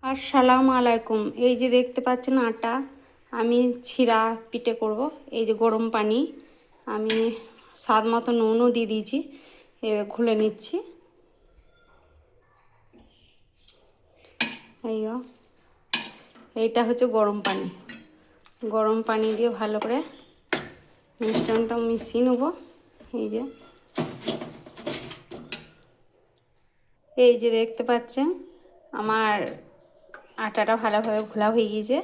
আসসালামু আলাইকুম। এই যে দেখতে পাচ্ছেন আটা, আমি ছিঁড়া পিঠে করব। এই যে গরম পানি, আমি স্বাদ মতো নুনও দিয়ে দিয়েছি, এবার ঘুলে নিচ্ছি। এইটা হচ্ছে গরম পানি। গরম পানি দিয়ে ভালো করে মিশ্রণটা মিশিয়ে নেব। এই যে দেখতে পাচ্ছেন আমার আটাটা ভালোভাবে ঘোলা হয়ে গিয়েছে।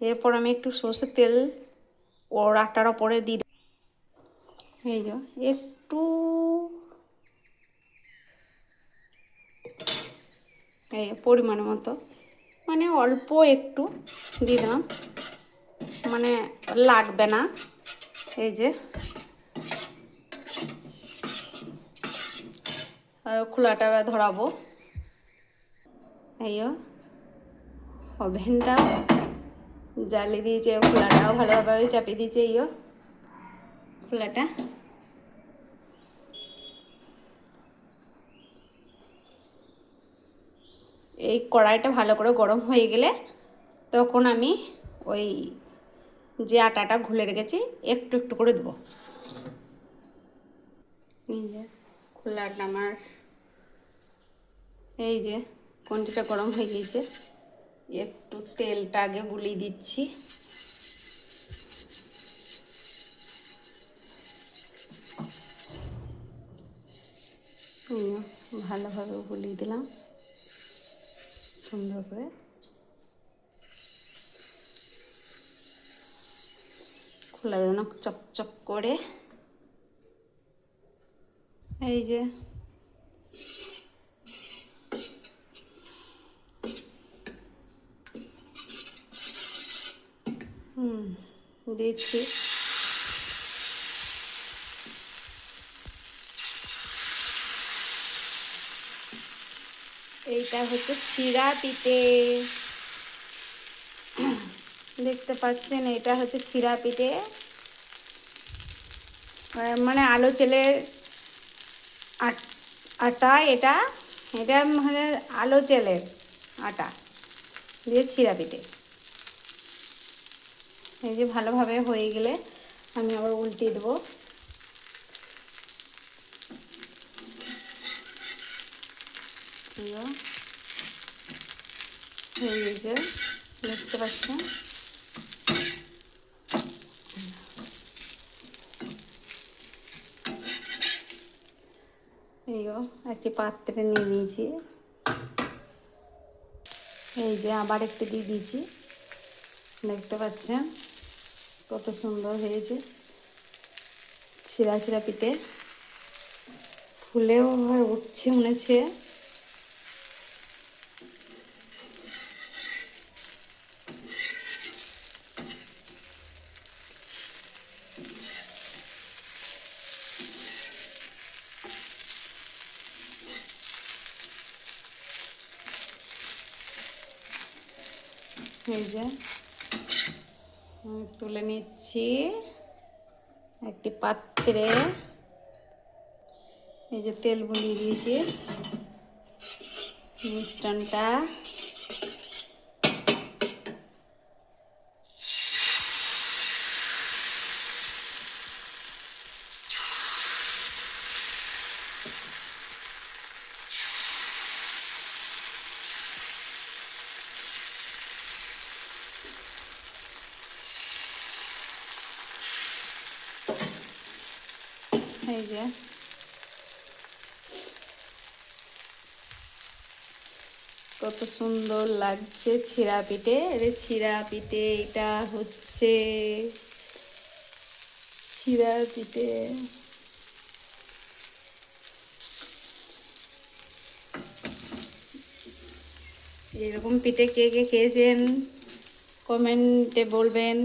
এরপর আমি একটু সরষের তেল ওর আটার ওপরে দিই। এই যে একটু এই পরিমাণ মতো, মানে অল্প একটু দিয়ে দিলাম, মানে লাগবে না। এই যে খোলাটা ধরাবো। এই ওভেনটা জ্বালিয়ে দিয়েছে, খোলাটাও ভালোভাবে চাপিয়ে দিয়েছে। খোলাটা এই কড়াইটা ভালো করে গরম হয়ে গেলে তখন আমি ওই যে আটাটা ঘুলে রেখেছি একটু একটু করে দেবো। এই যে খোলাটা আমার, এই যে কন্টিটা গরম হয়ে গিয়েছে, একটু তেলটা আগে বুলিয়ে দিচ্ছি। ভালোভাবে বুলিয়ে দিলাম সুন্দর করে। খোলা যেন চকচক করে। এই যে দিচ্ছি। এইটা হচ্ছে চিড়া পিঠে, দেখতে পাচ্ছেন। এটা হচ্ছে চিড়া পিঠে, মানে আলো চেলের আটা। এটা এটা মানে আলো চেলের আটা দিয়ে চিড়া পিঠে। এই যে ভালোভাবে হয়ে গেলে আমি আবার উল্টে দেবো। এই যে দেখতে পাচ্ছেন, একটি পাত্রে নিয়ে নিয়েছি। এই যে আবার একটু দিয়ে দিয়েছি, দেখতে পাচ্ছেন কত সুন্দর হয়েছে ছিঁড়া ছিঁড়া পিঠে। ফুলেও আর উঠছে মনে হচ্ছে। এই যে তুলে নিচ্ছি একটি পাত্রে। এই যে তেল বুলিয়ে দিয়েছি, মিশ্রণটা এই যে কত সুন্দর লাগছে ছিঁড়া পিঠে। ছিঁড়া পিঠে, এটা হচ্ছে ছিঁড়া পিঠে। এরকম পিঠে কে কে খেয়েছেন কমেন্টে বলবেন।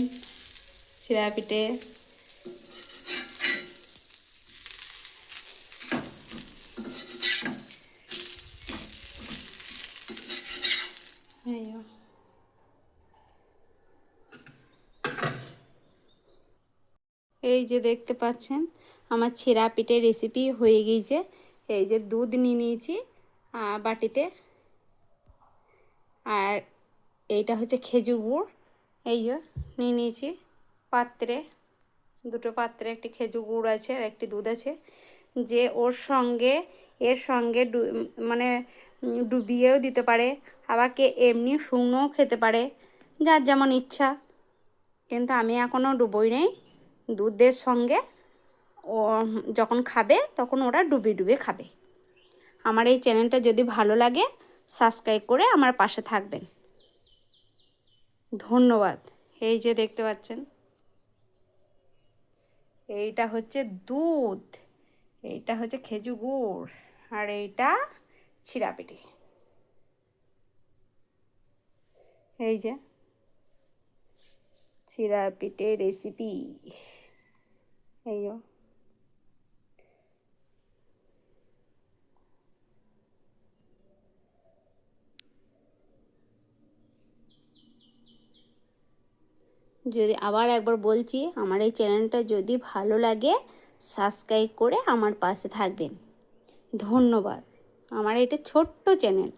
ছিঁড়া পিঠে এই যে দেখতে পাচ্ছেন আমার ছিঁড়া পিঠের রেসিপি হয়ে গিয়েছে। এই যে দুধ নিয়ে নিয়েছি বাটিতে, আর এইটা হচ্ছে খেজুর গুড়, এই যে নিয়ে নিয়েছি পাত্রে, দুটো পাত্রে একটি খেজুর গুড় আছে আর একটি দুধ আছে। যে এর সঙ্গে মানে ডুবিয়েও দিতে পারে, আবার কে এমনি শুকনোও খেতে পারে, যার যেমন ইচ্ছা। কিন্তু আমি এখনও ডুবোই নেই, দুধের সঙ্গে ও যখন খাবে তখন ওরা ডুবিয়ে খাবে। আমার এই চ্যানেলটা যদি ভালো লাগে সাবস্ক্রাইব করে আমার পাশে থাকবেন। ধন্যবাদ। এই যে দেখতে পাচ্ছেন, এইটা হচ্ছে দুধ, এইটা হচ্ছে খেজুর গুড়, আর এইটা ছিঁড়া পিঠে। এই যে ছিঁড়া পিঠে রেসিপি, এই যে যদি আবার একবার বলছি, আমার এই চ্যানেলটা যদি ভালো লাগে সাবস্ক্রাইব করে আমার পাশে থাকবেন। ধন্যবাদ। আমার এটা ছোট্ট চ্যানেল।